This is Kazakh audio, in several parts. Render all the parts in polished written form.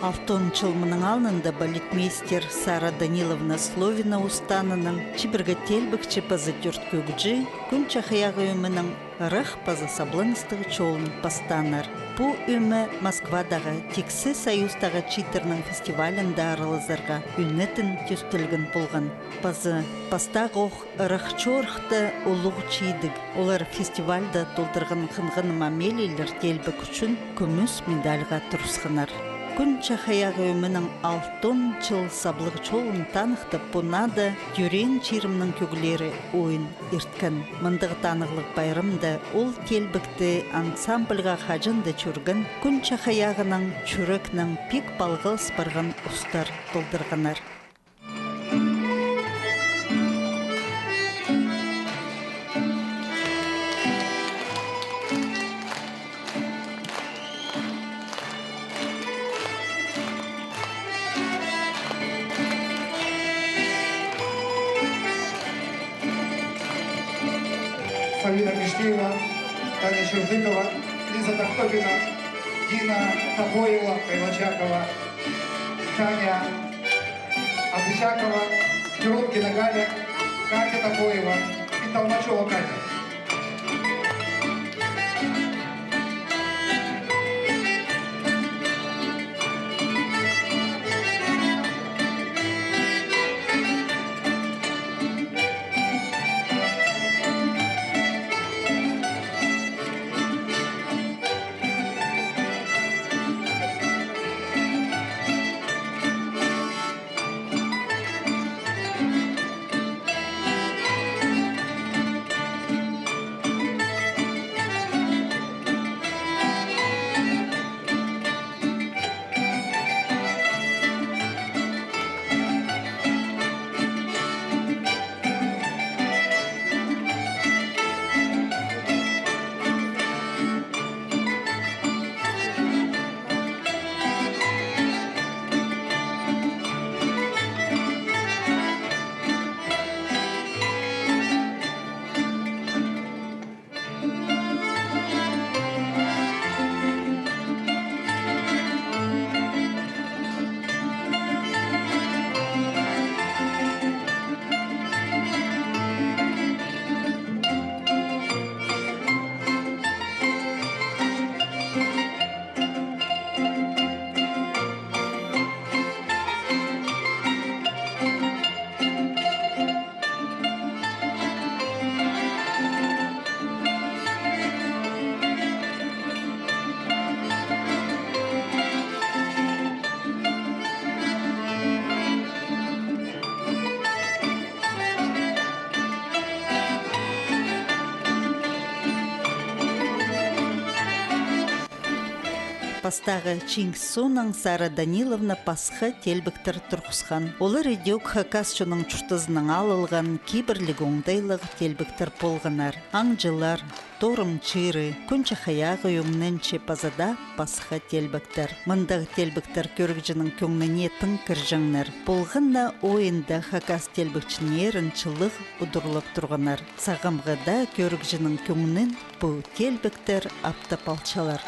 Алтын чылмының алнында балетмейстер Сара Даниловна Словина устанының чибіргі телбікчі пазы түрткөгджі күн чахаяғы өмінің рах пазы саблыныстығы чолын пастанар. Бұ өмі Москвадағы Тексі Союздағы читерның фестивалінде арылызарға үнетін түстілгін болған. Пазы пастағы оқ рах чорықты олуғы чейдік. Олар фестивальда толдырған қынғын мамелейлер телбік үшін күміс медальға тұрысқынар. Күн чахаяғы өмінің алтын чыл саблығы чолын танықтып, бұнады дюрен чирімнің көгілері ойын ерткен. Мындығы танығылық байрымды ол телбікті ансамбльға қажынды чүргін, күн чахаяғының чүрікнің пек балғыл спырғын ұстар толдырғанар. Фаина Киштеева, Таня Чердыкова, Лиза Тахтопина, Дина Табоева, Кайлачакова, Таня Азычакова, Юрубкина Галя, Катя Табоева и Толмачева Катя. Пастағы Чингсонның Сара Даниловна пасқы телбіктір тұрқысқан. Олар едеук хакасшының чүштізінің алылған кейбірлік оңдайлығы телбіктір болғанар. Аңжылар, торым чиры, күн чахаяғы өңненче пазада пасқы телбіктір. Мындағы телбіктір көргіжінің көңніне тың кіржіңнер. Болғынна ойында хакас телбікчінерін чылық ұдырлық тұрғанар. Сағымғыда көргіжінің көңнен бұл телбіктір аптапалчалар.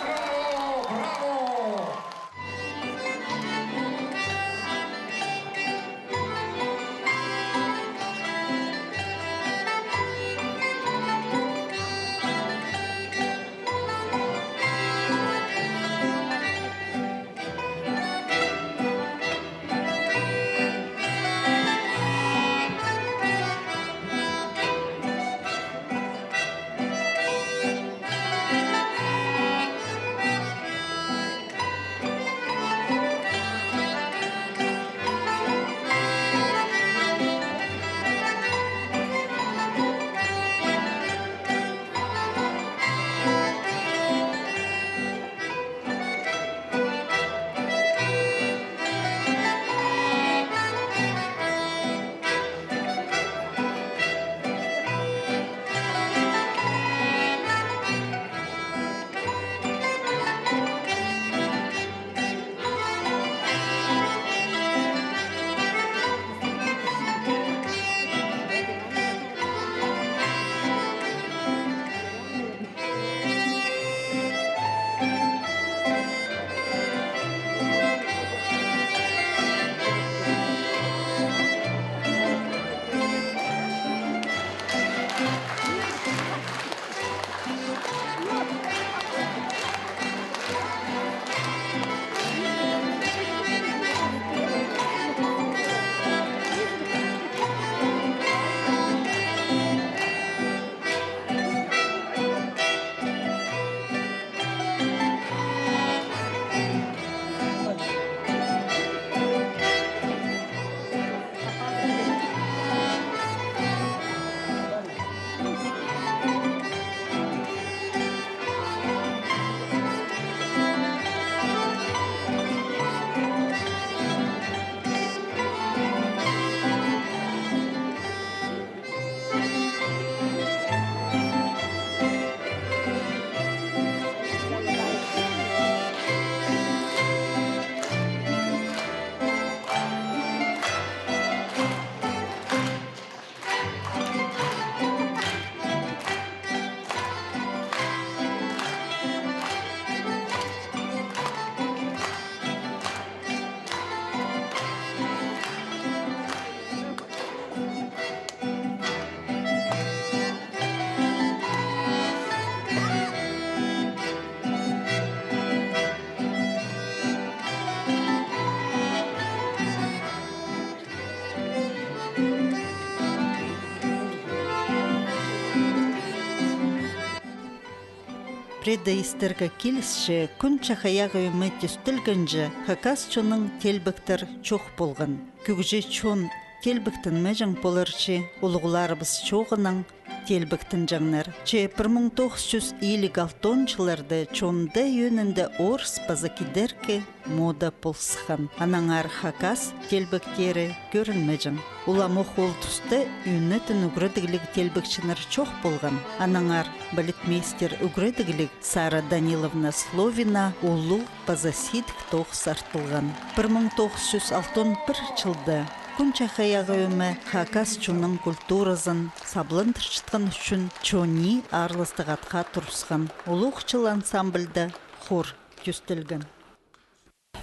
Альфреда истерге келісші күн чахаяғы үмет үстілгінжі хакас чоның телбіктір чоқ болған. Күгжі чон телбіктін мәжің болырчы ұлғыларыбыз чоғының телбіктін жаңнар. 1956 жыларды чонды йөнінде орыс базакидерке мода полсыхан. Анаңар хакас телбіктері көрілмәжің. Уламы қол тұсты үйнетін үгірдігілік телбікшінер чоқ болған. Анаңар балетмейстер үгірдігілік Сара Даниловна Словина улу базасидік тоқс артылған. 1961 жылды Күнча хаяғы өмі хакас чуның культуразын саблын тұршытқан үшін чони арлыстығатқа тұрысқан. Улуқ жыл ансамбльді хор күстілген.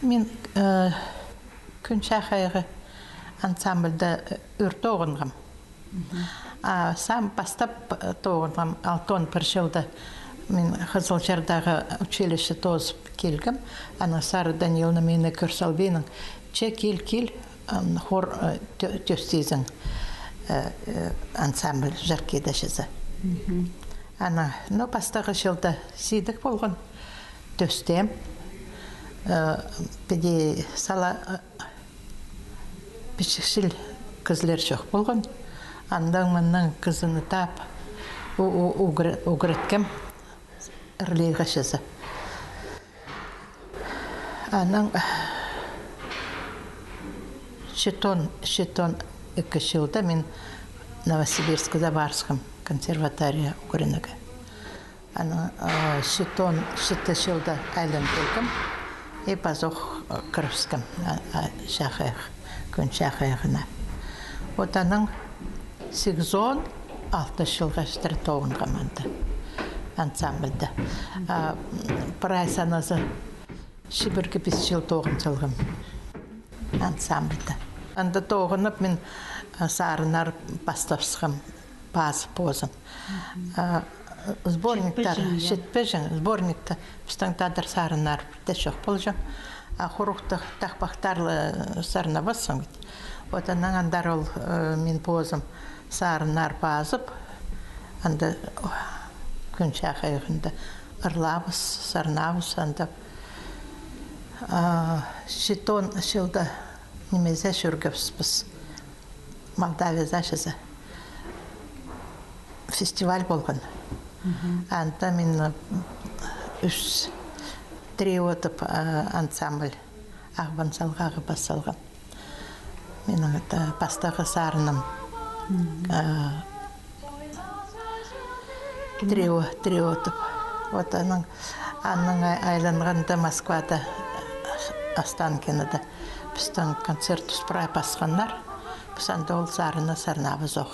Мен күнча хаяғы ансамбльді үрті оғынғым. Сам бастап тоғынғым 61 жылда мен Қызылжардағы училище тозып келгім. Ана Сара Даниловна мені көрсалбенің. Кел хор төстезің ансамбль жаркедашызы. Ана, бастағы жылда сейдік болған төстем. Беде сала бішікшіл кізлер жоқ болған. Андан мұнның кізіні тап ұғырыткім үрлейғашызы. Анан Шетон 2 жылда мен Новосибирскіде барсқым консерватория көрінігі. Шетон 7 жылда айлан келгім, базоқ кіріпскім шақайық, күн шақайығына. Отаның 86 жылға штыр тоғын қаманды ансамбльді. Бір ай саназы шибіргі 5 жыл тоғын жылғым ансамбльді. Анда тоғынып мен сарынар бастапсығым, базы позым. Сборниктар, жетпежін, сборникта пістіңтадыр сарынар бірде жоқ болжым. Құруқты тақпақтарлы сарына басым. Отанан андар ол мен позым сарынар базып, анда күн шақайығында ұрлабыз, сарнабыз, анда Шетон жылда немезе жүргіпспіз. Молдавия зашызы. Фестиваль болған. Анда мен 3 өтіп ансамбль ағбан салғағы басалған. Менің бастағы сарыным 3 өтіп. Отаның айланғанда Москвада Останкинада біздің концерт ұспырай басқандар, біздің ол зарына сарнабы зоқ.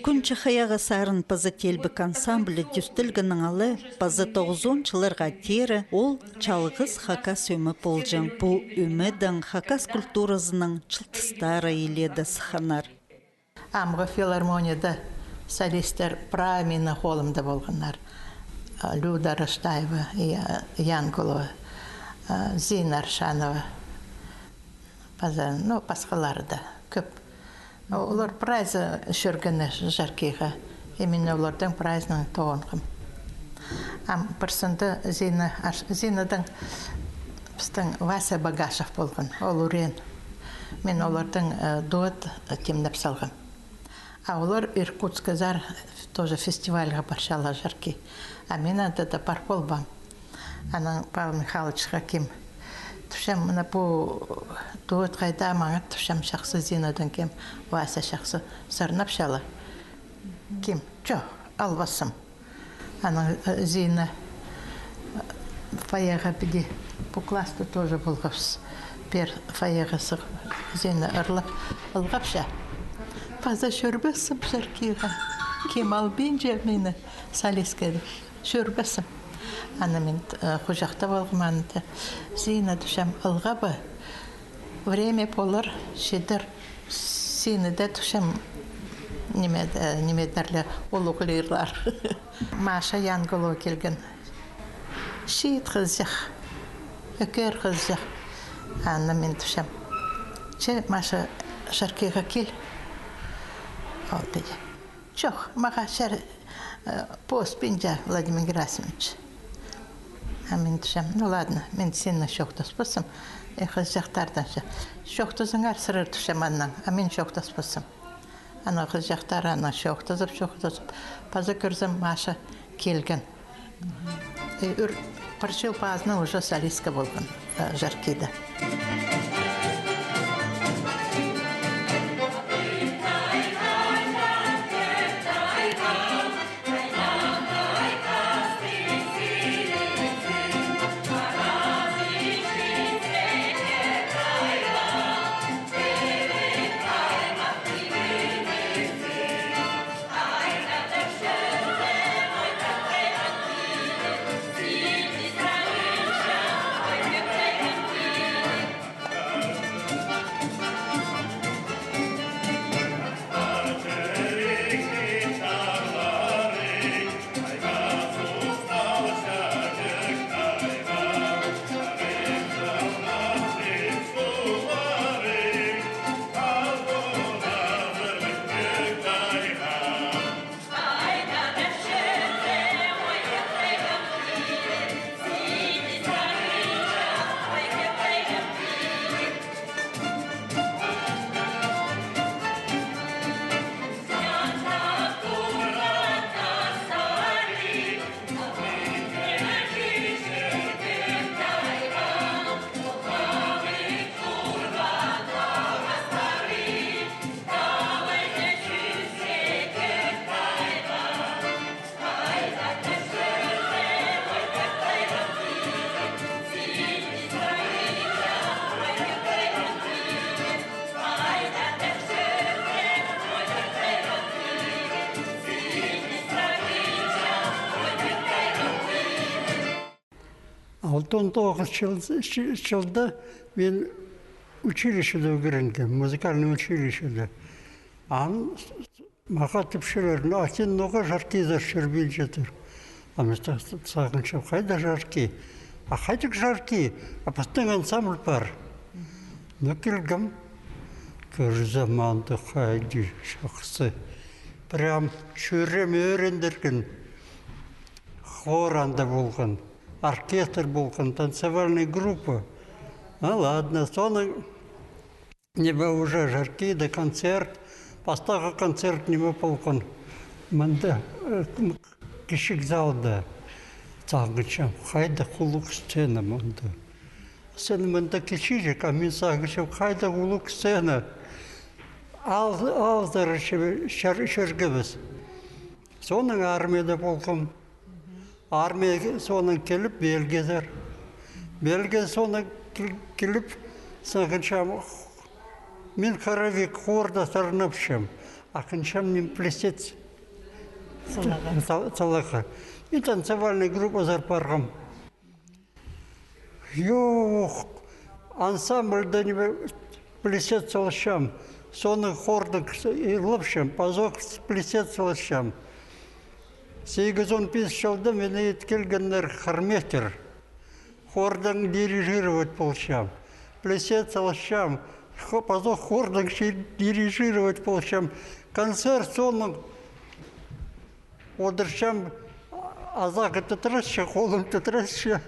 Күнчі хаяға сарын пазы телбік ансамблі дүстілгінің алы пазы 90 жыларға тері ол чалғыз хакас өмі болжың. Бұл өмідің хакас культуразының чылтыстары еледі сықанар. Амғы филармонияда солистер прамені қолымда болғанар. Люда Раштаева и Янголова, Зина Аршанова. Ну, басқалары да көп. Олар прайзы шүргені жаркиға. Именно олардың прайзының тоғынғым. Бірсінді Зинадан біздің Вася Багашев болған, ол үрен. Мен олардың дуэт темнеп салғым. Олар Иркутскызар тоже фестивальға баршала жарки. Мен андада бар болбам. Анан Павел Михайловичға кем. Тушам мына бұл дуэт қайда маңат тушам шақсы Зинадан кем, Вася шақсы сарнап шала. Кем? Чо, албасым. Анан Зина фаяға біде. Бұл класты тоже болғапсыз. Пер фаяға сық Зина ырлап алғапша. Паза шөрбесім жаркиға. Кем албен жемені салескеді. Шөрбесім. Ана мен құжақта болғыманды. Зина дұшам алғабы. Время болыр, шедір. Сені де дұшам немедерлі олуғылырлар. Маша Янголова келген. Шейт қызжақ. Өкер қызжақ. Ана мен дұшам. Маша жаркиға кел. Ол деді. Жоқ, маға пост пенжа, Владимир Герасимович. Мен дұшам, ну ладно, мен сені шоқтас болсам, қыз жақтардан шоқтасыңар сырыр дұшам аннан, мен шоқтас болсам. Ана қыз жақтар ана шоқтасып. Паза көрзім Маша келген. Паршил пазны уже солистка болған жаркида. Алтын 9 жылда мен училищеде өгірінген, музыкальный училищеде. Маға тіпшілерін, сен ноға жаркида шүрбен жетір. Мен сағынша, қайда жарки? Қайдық жарки? Біздің ансамбль бар. Келгім, көр заманды қайды шақсы. Прям шүрем өрендерген, хор анда болған. Оркестр болған, танцевальная группа. Ладно, соны небе уже жаркида концерт, бастағы концерт неме болған. Мында кішік залда сағыншам, қайда құлық сцена мында. Сен мында кішік, мен сағыншам, қайда құлық сцена. Ауыздары шөргіміз. Соның армияда болған. Армия соның келіп, Белгезер. Белгез соның келіп, сағыншам, мен хоровик хорда сарнапшам, ақыншам мен плесец салаға. Мен танцевальный группа барғам. Жоқ, ансамбльда плесец салышам, соның хорда лыпшам, пазок плесец салышам. 8-15 жылда мені еткелгендер хырметтер. Хордың дирижировать болшам. Плесет салшам. Потом хордың дирижировать болшам. Концерт соның одыршам. Азақ тұтырасшы, қолым тұтырасшы.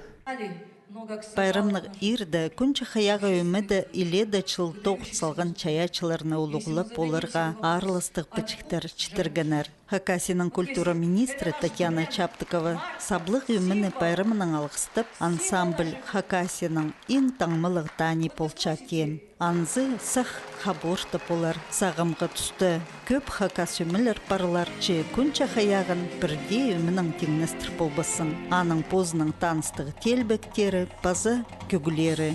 Байрамнық ирді күнчі хаяға өмеді иледі чыл тоқ салған чаячыларына улуғылып оларға арлыстық пічіктер чітіргенер. Хакасияның культура министрі Татьяна Чаптыкова саблық өміні байрамының алғыстып, ансамбль Хакасияның ең таңмылық дани полчакен. Анзы сақ хаборты болар сағымға түсті. Көп хакас өмілер парылар че күнчі хаяғын бірде өмінің теңнестір болбасын. Аның позының таныстығы телбектері, базы көгілері.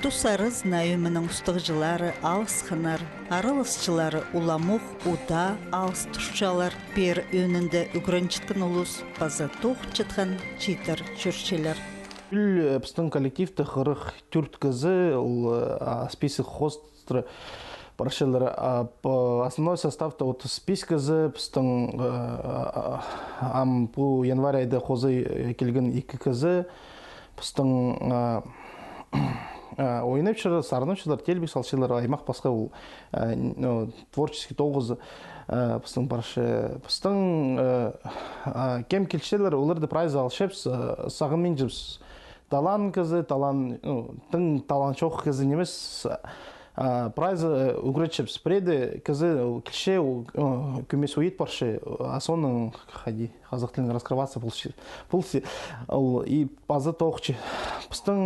Тусарыз найымының ұстығжылары алыс қынар, арылысчылары уламух, уда, алыс тұшчалар, бер өнінде үгірінчіткен ұлыс, база тоқ чытқан читер чүршелер. Біздің коллективті қырық түрт кізі, список хостры, парашелері, основной составта список кізі, біздің бұл январь айды қозы келген 2 кізі, біздің ойынапшылар, сарынапшылар, телбек салшылар, аймақ басқа творческий тоғызы біздің баршы. Біздің кем келшелер, оларды прайз алшып, сағынмен жібіз. Талан кізі, талан шоқ кізі немес, прайзы үгіретшіп. Спреді кізі келше көмес ойет баршы, асоның қазақ тілін раскрываться бұлсы. И базы тоқчы. Біздің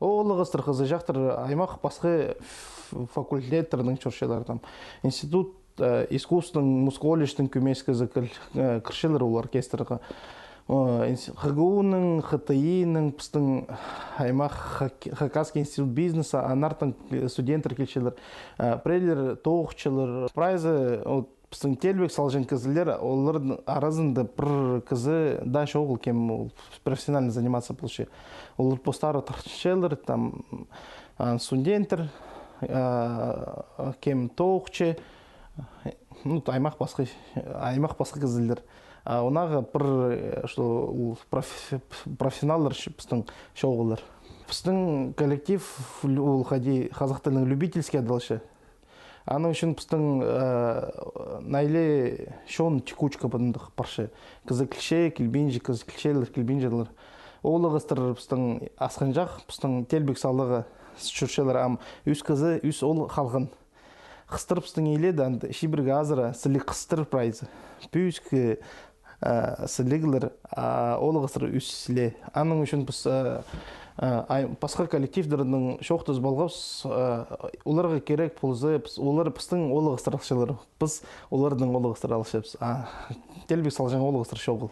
олығыстыр қызы жақтыр аймақ басқы факультеттердің чоршелар. Институт искусствының, мусколештің көмес кізі кіршелер ол оркестрға. ХГУ-ның, ХТИ-ның, біздің аймақ Хакасский институт бизнеса, анартың студенттер келшелер, прейлер, тоғықшылар, прайзы, біздің телбек салжын кізілер, олардың арасында бір кізі даш оғыл кем профессионально заниматься бұлшы. Олар постары таршелер, студенттер, кем тоғықшы, аймақ басқа кізілер. Онағы бір профессионалдар біздің шоғылар. Біздің коллектив қазақ тілінің любительский адалшы. Аны үшін біздің найле шоун текучка бұдындық баршы. Кізі кілше, кілбенжі, кізі кілшелер, кілбенжелер. Олығыстыр біздің асқан жақ, біздің телбек салығы шүршелер. Үз кізі, үз ол қалғын. қыстырыпстың еледі, анды шибірге азыра сілі қыстыр прайзы. Пүйіскі сілігілер олы қыстыр үсіле. Аның үшін біз басқа коллективдердің шоқтыз болғыз, оларға керек пұлызы, олар біздің олы қыстыр алшылар. Біз олардың олы қыстыр алшыбыз. Телбек салжан олы қыстыр шоғыл.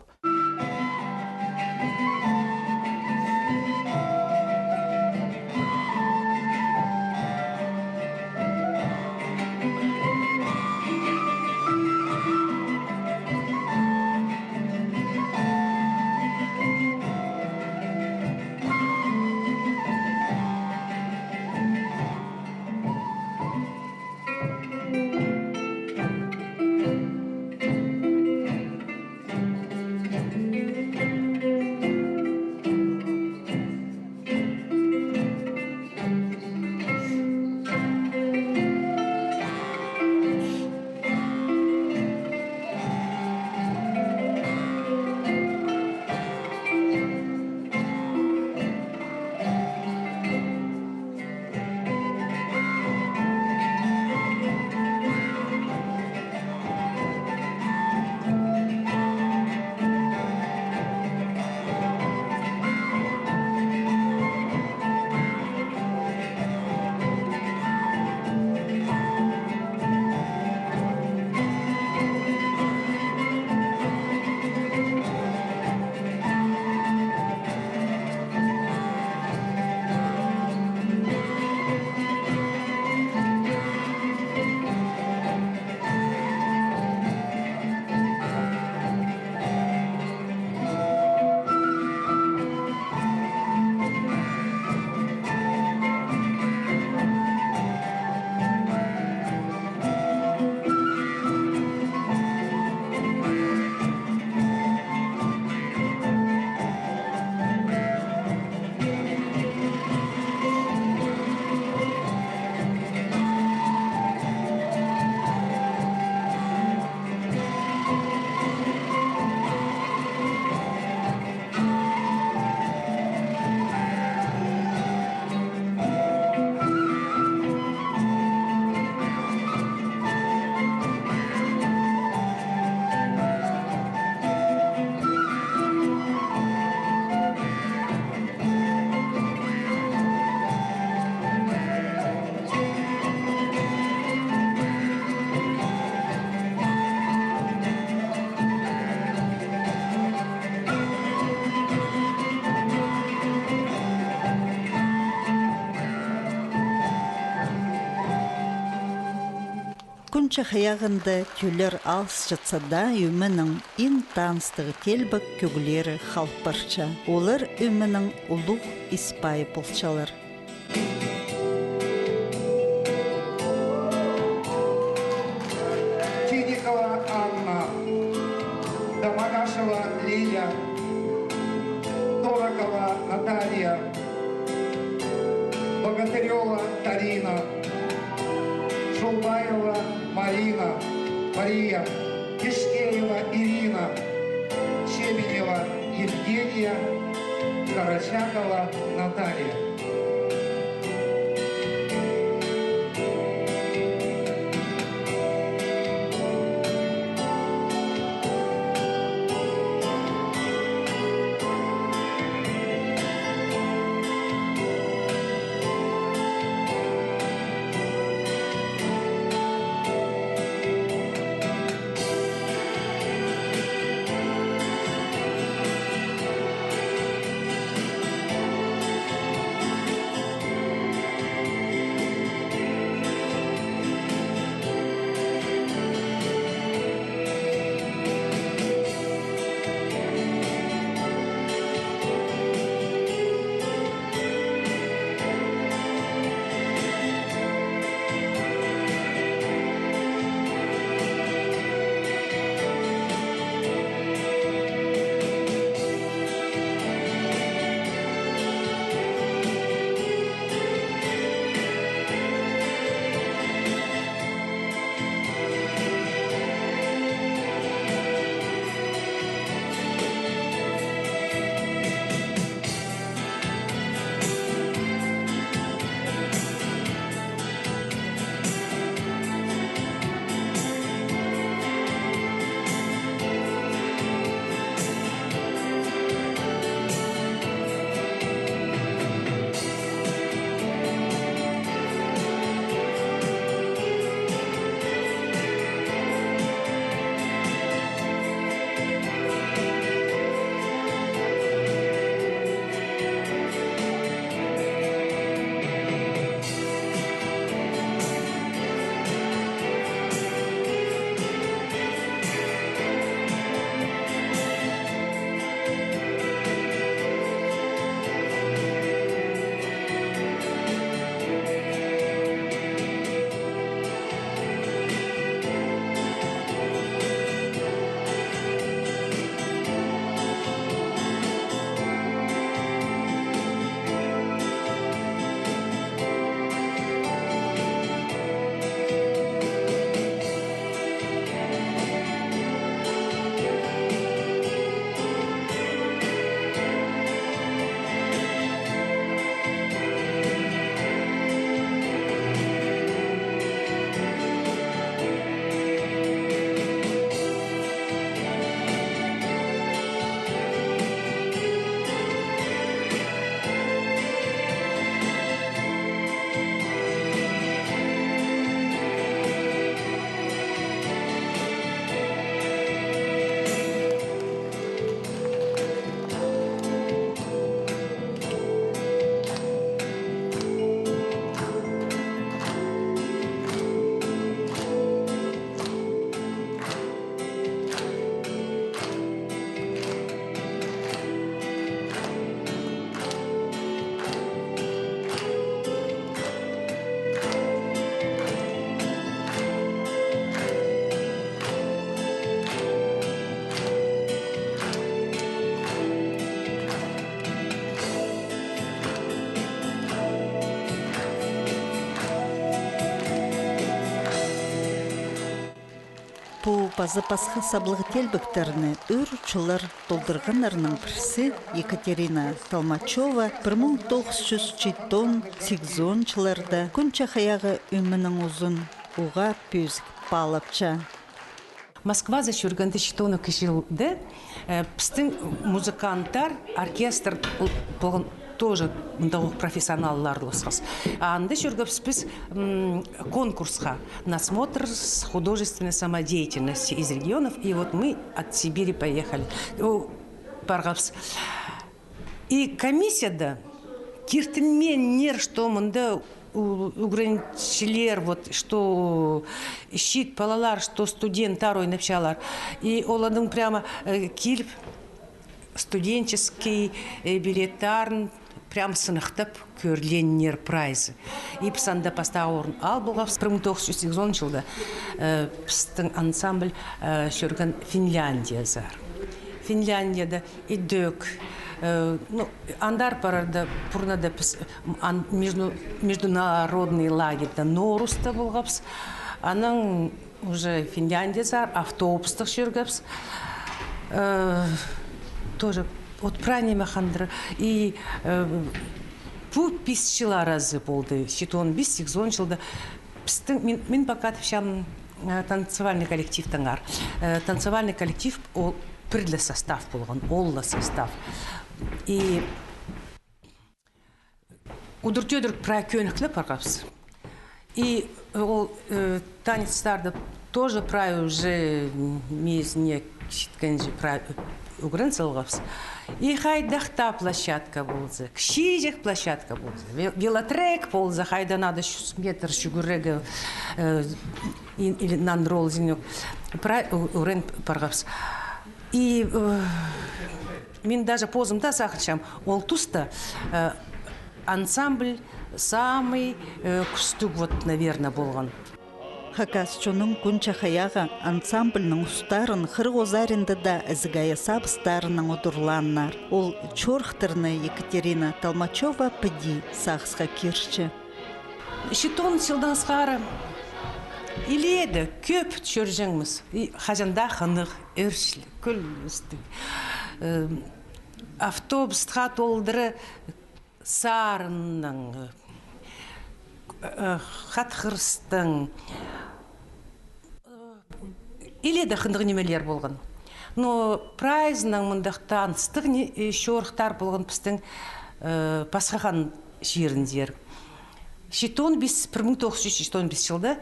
Күнче хаяғында тюлер алыс жатсада үмінің ин таныстығы телбік көгілері халпарча. Олар үмінің ұлық испайы болчалар. Чиникова Анна, Домагашева Лиля, Торокова Наталья, Богатырева Тарина, Шулбаева Мария, Кишкеева Ирина, Щебенева Евгения, Карачакова Наталья. По запасха саблығы телбіктеріні өр учылар толдырғанарының бірсі Екатерина Толмачева 1908 жыларда күнче хаяғы өмінің ұзын уға пөзік балапча. Москва за жүргенде шитоны кешілді. Пістің музыканттар, оркестр тоже профессионаллар лосқыз. Анда жүргіпс біз конкурсқа насмотр с художественной самодеятельности из регионов. И вот мы от Сибири поехали. Барғапс. И комиссияда киртінмен нер, что мұнда угранчилер, вот, что щит балалар, что студенттар ойнапчалар. И оладың прямо киліп студенческий билеттарын прям сынықтып көрленнер прайзы. И пісанда паста орын ал болғап 1980 жылда пістің ансамбль жүрген Финляндия зар. Финляндияда идек. Андар парада пурнада международный лагерьда Норуста болғапс. Аның уже Финляндия зар, автобустық жүргапс. Тоже от пране махандра. И bu biz разы болды. Шитон biz 8 жылда. Мен пока всем танцевальный коллектив таңар. Танцевальный коллектив ол пірлі состав болған, олла состав. И удыртедір пракөніклі парғапсы. И ол танецтарды тоже прай уже мезіне кішіткенже прай угрын сылғапсы. И хайдақта площадка болды, кішежек площадка болды. Велотрек болды, хайда надо метр шүгірегі или нандрол зенек. Прай угрын парғапсы. И мен даже позымда сақычам, ол тұста ансамбль самый күстік, вот, наверное, болған. Хакасчоның күнче хаяға ансамбльның ұстарын Хырғозаринды да әзігая сабыстарының ұдырланнар. Ол чорхтырны Екатерина Толмачева піди сақсқа керші. Шитон сылдан сқары иледі, көп чөржіңміз. Хажанда қынық, өршілі, күл үсті. Автобусқа толдыры сарынның, қатқырыстың, иледі қындық немелер болған. Но прайзының мұндақтан стық шорықтар болған пістің пасқақан жеріндер. Шитон біз 1915 жылда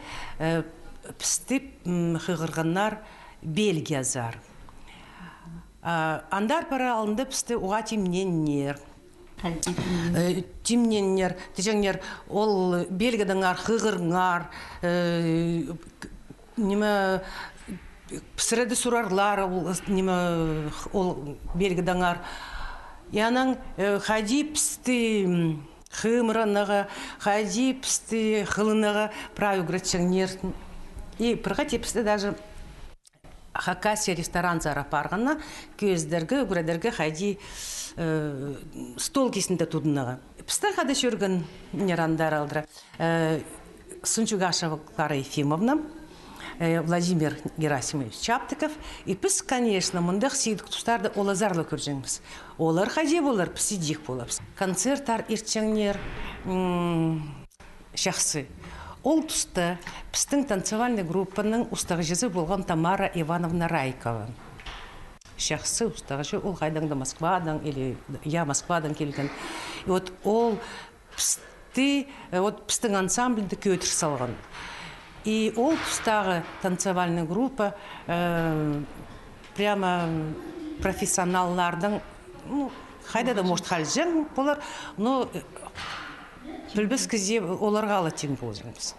пістіп қығырғаннар Бельгия зар. Андар пара алынды пісті оға темненнер. Темненнер, тежеңнер, ол Бельгиядан қығырғар, пісіреді сұрарлар, ол Бельгиядан Янан хади пісті хымыраныға, хади пісті хылыныға правы грачыңнер. И бірға тепісті даже Хакасия ресторан зара парғана көздергі, үгіредергі хади стол кесінде тұдыныға. Пісті қады жүрген нерандар алдыра. Сунчугашева Клара Ефимовна, Владимир Герасимович Чаптыков. И піс, конечно, мұндық сейдік тұстарды олазарлы көржеңіз. Олар хади болар, пісідек болапс. Концерттар ирчеңнер шақсы. Ол тұсты пістің танцевальный группаның ұстағыжызы болған Тамара Ивановна Райкова. Шақсы ұстағыжы ол қайдаңда Москвадан или я Москвадан келген. И вот ол пістің ансамбльді көтір салған. И ол тұстағы танцевальный группа прямо профессионаллардың, қайда да может қалжың болар, но білбіз кізе оларға алатен болжыңыз.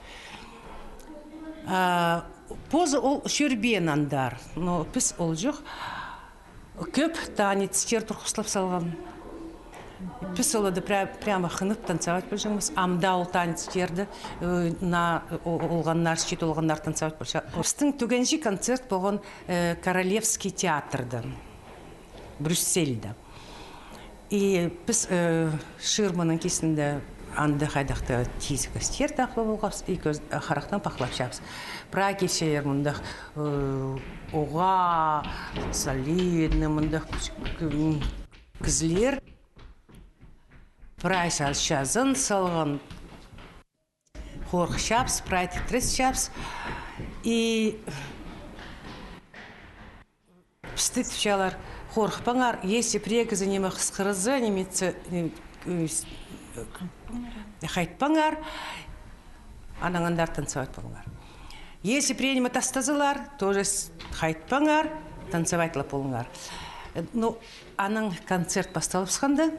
Позы ол шөрбен андар, но біз ол жоқ. Көп танецтер тұрқыслап салған. Біз олады прямо қынып танцевать болжыңыз. Амда ол танецтерді олғаннар, шет олғаннар танцевать болжыңыз. Біздің түгенжі концерт болған Королевский театрды, Брюссельді. И біз шырманың кесінде анды хайдақты тизігі стер тақлы болғапс, екі қарақтан пақлап шапс. Пра кешелер мұндақ оға, солидны мұндақ кізлер. Прай шазын салған қорқ шапс, прай тітріс шапс. И пстыт вчалар қорқпаңар, если прекізі немі қысқырызы, немеці қайтпаңар, анаңандар танцевать болыңар. Если приемі тастазылар, тоже қайтпаңар, танцевать болыңар. Ну, аның концерт басталып сқанды,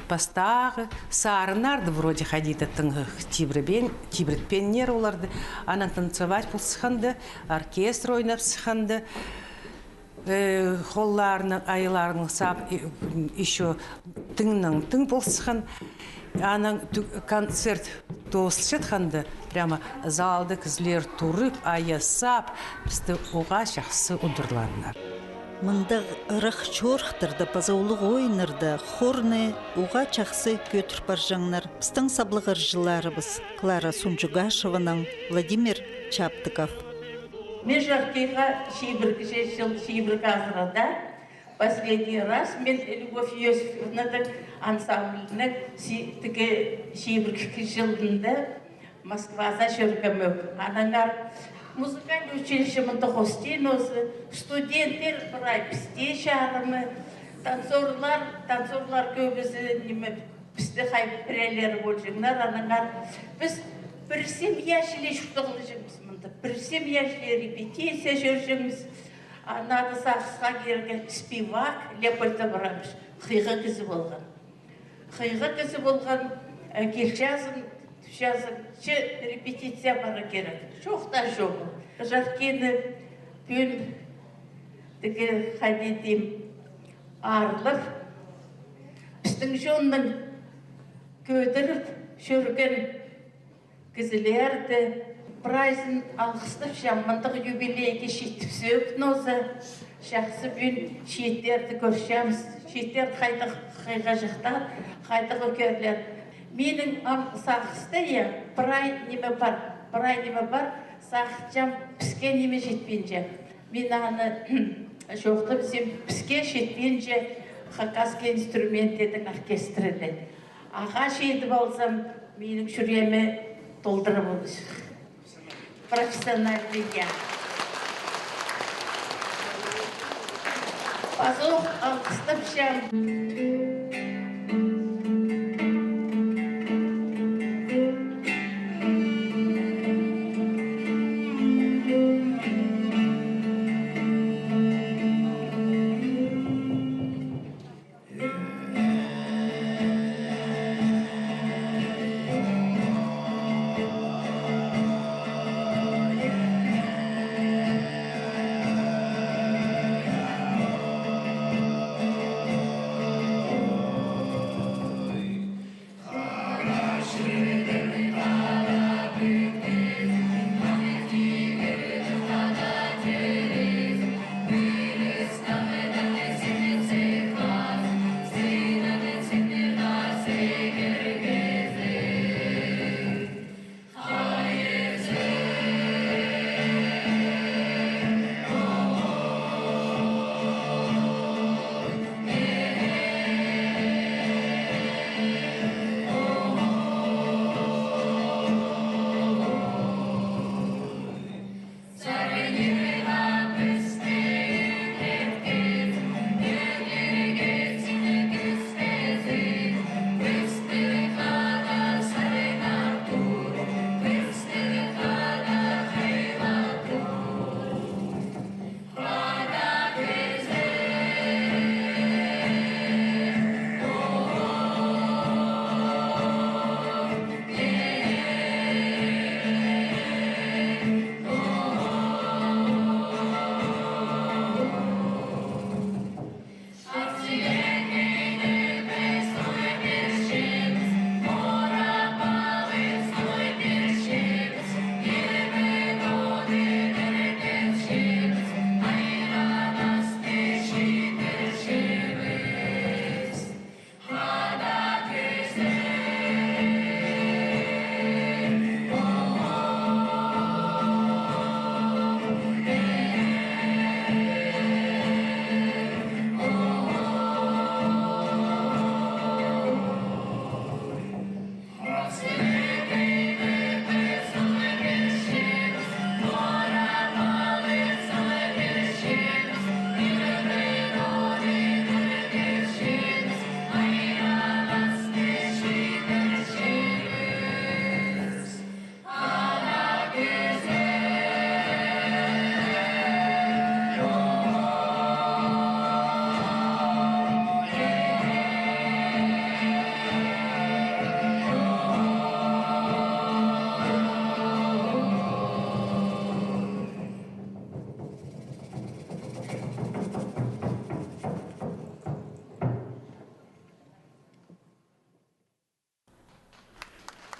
бастағы сарынарды вроде ходиды тыңғы тибретпеннер оларды, аның танцевать бол сқанды, оркестр ойнап сқанды, холларының, айыларының сап, еще тың болсыған, аның концерт тоғысылшатқанды, прямо залды кізлер тұрып, аясап, бізді оға шақсы ұдырланар. Мындaq ырық чорқтырды, пазаулық ойнырды, хорны уға чақсы көтір баржаңнар. Біздің саблығыр жыларыбыз Клара Сунжугашеваның, Владимир Чаптыков. Мен жаркейға шейбір қазырада последний раз мен Любовь Иосифовнаның ансамблінің шейбір жылдында Москвада жүргімөк. Анаңар музыкальный училище мұнда хостин осы, студенттер бұрай пісте шағымы, танцорлар көбісі пісті қай пірелері бол жыңнар. Анаңар біз бір семья шіле шықтығылы жыңыз мұнда, бір семья шіле репетиция жүржіңіз. Нады сақсыға керген спивак, Лепольда бұрамыш, қиғы кізі болған. Қиғы кізі болған келшазым, репетиция бары керек. Жоқта жоқ. Жаркені пүн деге қадетім арылып, біздің жонның көдіріп жүрген кізілерді прайзын алғыстып шаммандық юбилейге шеттіп сөктін осы. Жақсы бүн шеттерді көршеміз, шеттер қайға жықтар, қайда көкерлер. Менің сақысты прай неме бар, сақытжам піске неме жетпенже. Мен аны жоқты бізем піске жетпенже қақаске инструменттердің оркестріне. Аға шетіп алсам, менің жүреме толдырып олыз. Профессиональдеге. Азық алқыстып шам.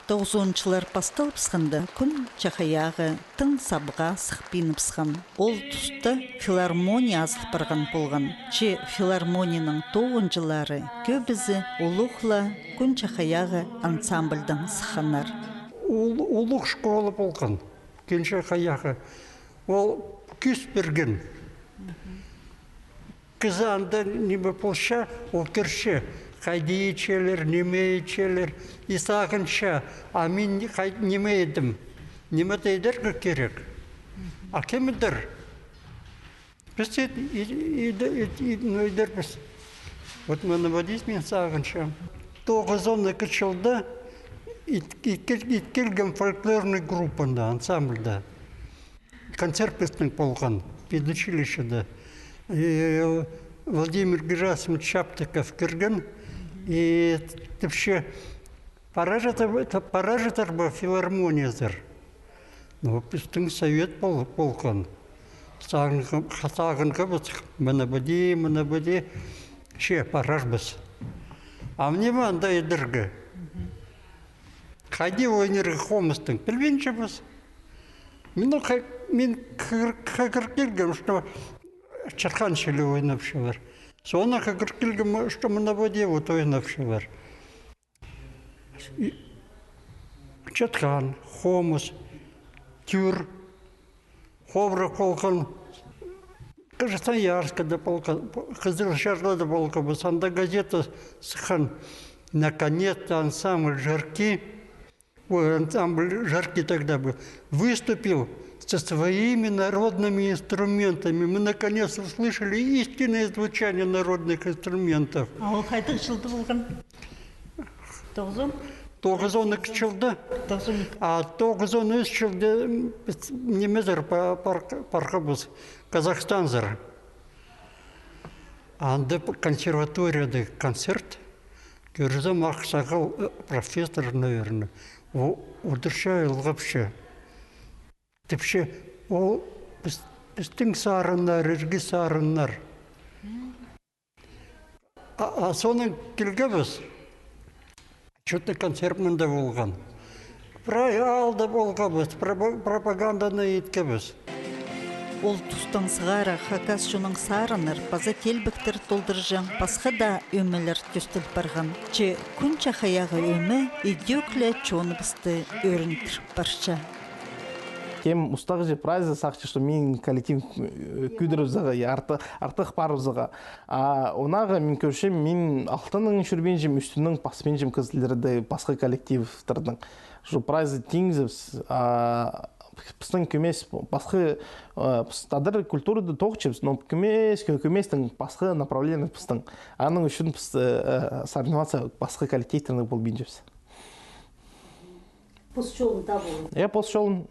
90-жылар басталыпсқанда күн чахаяғы тың сабға сықпиныпсқан. Ол тұста филармония азық барған болған. Че филармонияның 90-жылары көбізі ұлықла күн чахаяғы ансамбльдің сықанар. Улық школа болған, күн чахаяғы. Ол күс берген. Кызанда неме болша, ол кірші. Қайды ечелер, неме ечелер, исағынша, а мен неме едім. Неме дейдер керек. А кемедір? Біз өйдер біз. Вот мәні бадис мен сағынша. 92 жылда иткелген фольклорный группанда, ансамбльда. Концерт біздің болған, педучилищеда. Владимир Герасимович Шаптыков кірген. И вообще паражитар бы филармониязыр. Ну, біздің совет болған. Сағынғы біз, мұны ше параж біз. А мне манда едіргі. Қайди ойнергі қомыстың, білбенші біз. Мен қағыр келгім, что Чархан шелі ойнапшылар. Соны қағыр келгім, что мұна воде вот ойнапшылар. Чатхан, Хомус, Тюр, Ховры болған, Красноярскада болған, Қызылшарлада болған, анда газета сыхан, наконец-то ансамбль «Жарки», ансамбль «Жарки» тогда был, выступил со своими народными инструментами. Мы наконец услышали истинное звучание народных инструментов. А ол қайдық жылды болған? 92 жылда. А 93 жылда немезір парқабыз, Казахстанзыр. Анда консерваторияда концерт. Көрзім ақсағыл профессор, наверное. Удырша ұлғапшы. Тіпші, ол біздің сарынар, үргі сарынар. А соның келгебіз, что-то концертмында болған. Алда болғабыз, пропаганданы еткебіз. Ол тұстан сығара хакас жының сарыныр, база телбіктір толдыржан, басқа да өмілер төстіл барған. Че күн чахаяғы өмі идеуклі чоныбысты өрінтіріп барша. Кем устағы же прайзы сақчы, что мен коллектив күдіріп зіға, артық барып зіға. Онағы мен көршім, мен алтының шүрбен жем, үстінің паспен жем кізілерді басқа коллективтердің. Прайзы теңізіп, пыстың көмес, басқа стадыр культурды тоқчып, но көместің басқа направление пыстың. Аның үшін соревновация басқа коллективтердің бұл бен жепсі. Постшолын табылын? Постшолын.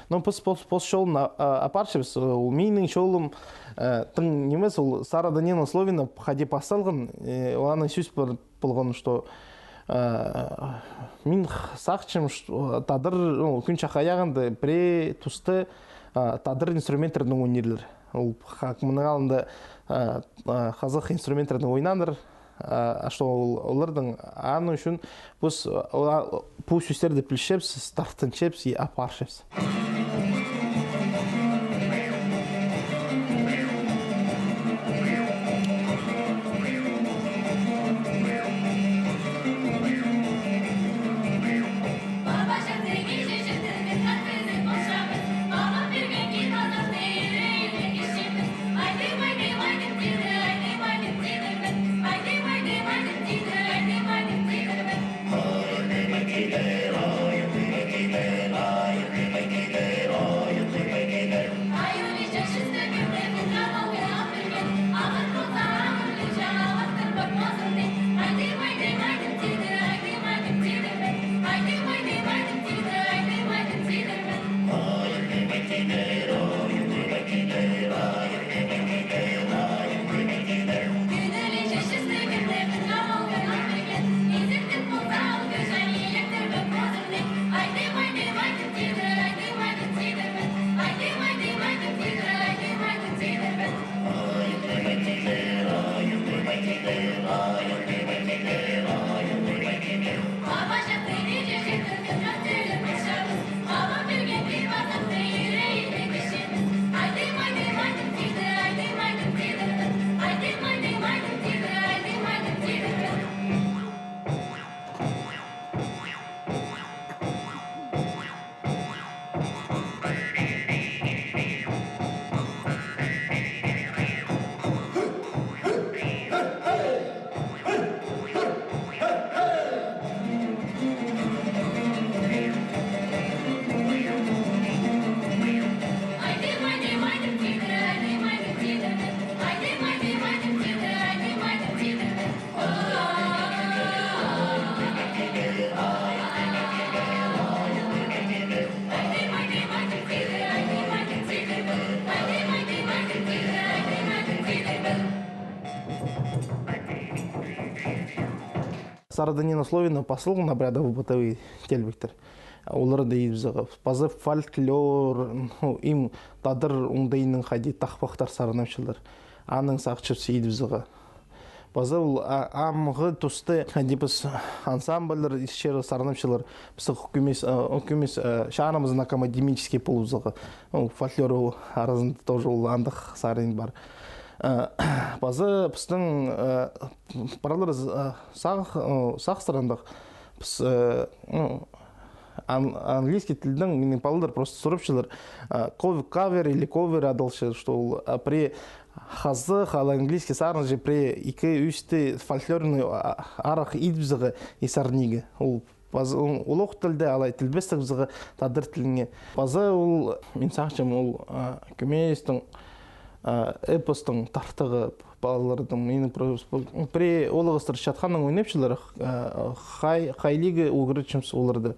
Но постшолын апаршыбыз, менің шолым тың немес, Сара Даниловна Словина хаде басталған, оланы сөз болған, что мен сақчым, тадыр күн чақаяғынды пре тұсты тадыр инструменттердің ойнерлер. Мұның алында қазақ инструменттердің ойнаныр, что олардың аны үшін пусть үстерді пілшепс, стартын чепс и апаршепс. Сараданина Словина посыл на обрядовые бытовые телбектер. Олар да ибзага пазы фольклор, им тадыр ундайның хади тахпақтар сарынамшылар. Аның сақчып сейдбзага. Пазы ол амғы тусты хадипыз ансамбльдер исчері сарынамшылар. Біз үкімес шағанымыздың академический полузага. Фольклору арасында тоже ол андық сарын бар. Пазы біздің паралар сақ сырандық. Біз английский тілдің менің палдар просто сұрыпшылар кавер или ковер адалшы, что при хазы хал английский сарын же при икі үсті фольклорный арақ идбізігі исарнигі. Ол олық тілді алай тілбестік бізігі тадыр тіліне. Пазы ол мен сақчым ол көместің эпостың тартығы балалардың менің при олығыстыр шатқанның ойнепшілер хайлигі өгірітшімс оларды.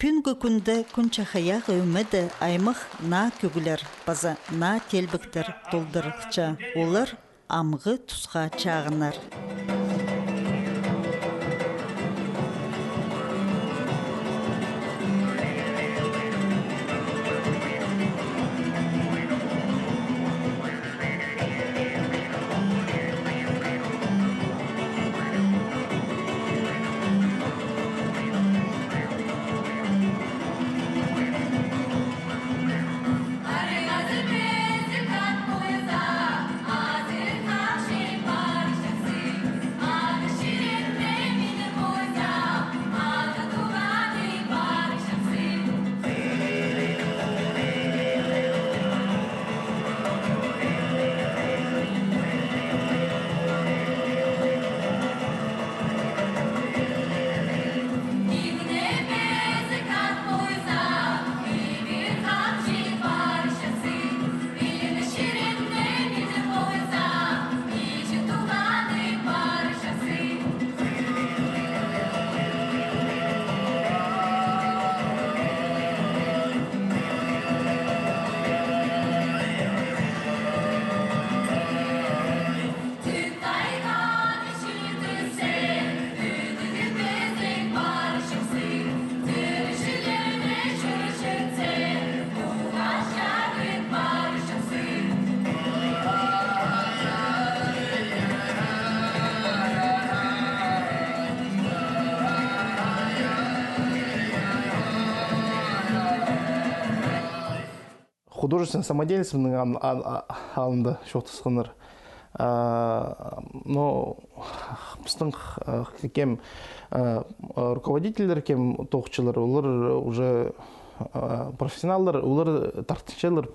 Пүнгі күнді күнчахаяғы өмеді аймық на көгілер, база на телбіктер толдырықча. Олар амғы тұсқа чағынар. художественная самодеятельность алынды шоқтысқыныр. Но біздің кем руководителер, кем тоқчылар, олар уже профессионалдар, олар тартыншылар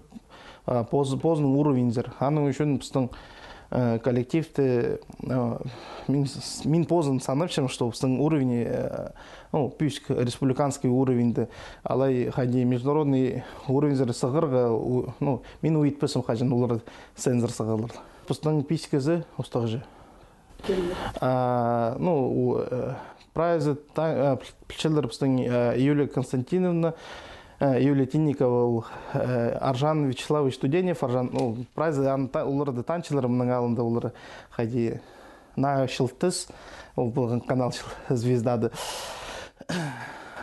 позның уровеньдер. Аның үшін біздің коллективті мен позын санапчым, что біздің уровень, пүйск республиканский уровеньді, алай хади международный уровеньдер сығырға, мен уйытпесім хажын олар сензор сығылыр. Біздің пүйскізі ұстағы же. Прайзы пілчілер біздің Юлия Константиновна, Юлия Тинникова, Аржан Вячеславович Студенев, прайзы оларды танчылары мұның алында олары қайди на шылтыз, ол болған канал звездады.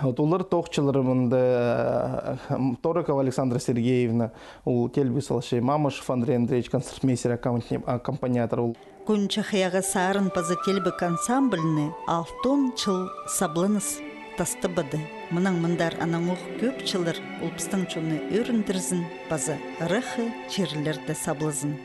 Олар тоқчылары мұнда Торокова Александра Сергеевна, ол телбісалшы Мамышев Андрей Андреевич, концертмейстер, аккомпаниатор. Күнчахаяға сарын пазателбік ансамбліні алтон чыл саблыныз тасты бады. Мұның мұндар анаңуқ көп чылыр ұлпыстың чоны өріндірзін, базы рықы черлерді саблызын.